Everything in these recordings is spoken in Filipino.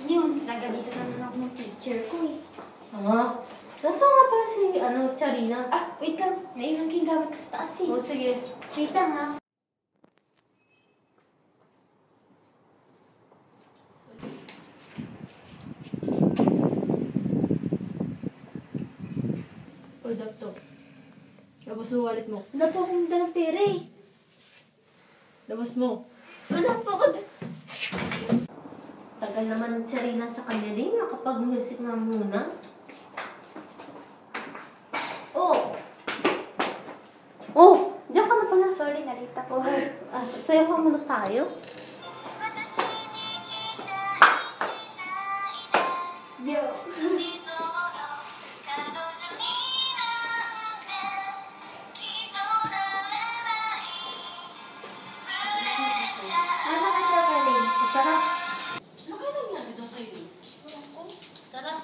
Yun, nagalitan na lang ako ng teacher ko eh. Saan nga pala si, Charina? Wait lang. Naiwan ko yung gamit ko sa taas eh. Sige. Wait lang ha. Oy, laptop. Labas mo wallet mo. Wala po akong dalang pera eh. Labas mo. Wala po ako Tagal naman ng Charina sa kaniling. Nakapag-music nga muna. Diyan ka na pala. Sorry, narita po. Sayo ka muna tayo. Yo. Tara. Ano kayo nangyari doon kayo? Tara.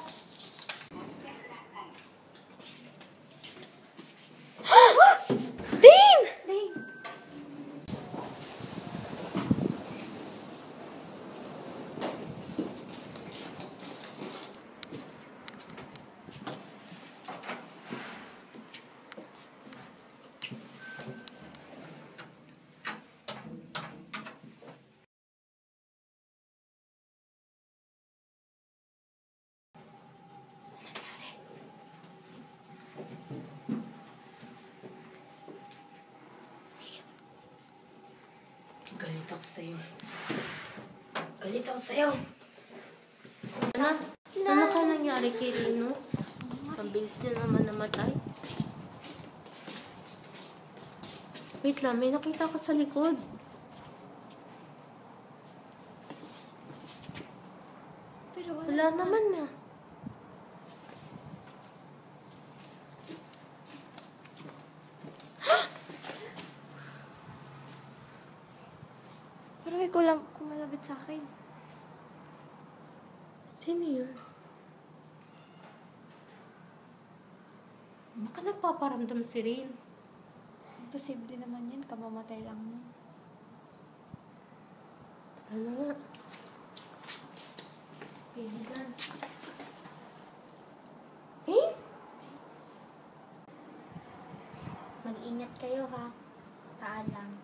Rain! Galit ako sa'yo. Galit ako sa'yo. Ano ka nangyari kay Rino? Ang bilis niya naman namatay. Wait lang, may nakita ko sa likod. Pero Wala naman na. Pero may kulang kumalabit sa akin. Sino yun? Baka nagpaparamdam si Rin. Posible naman yan, kamamatay lang yun. Ano nga? Yan ka. Mag-ingat kayo ha. Paalam.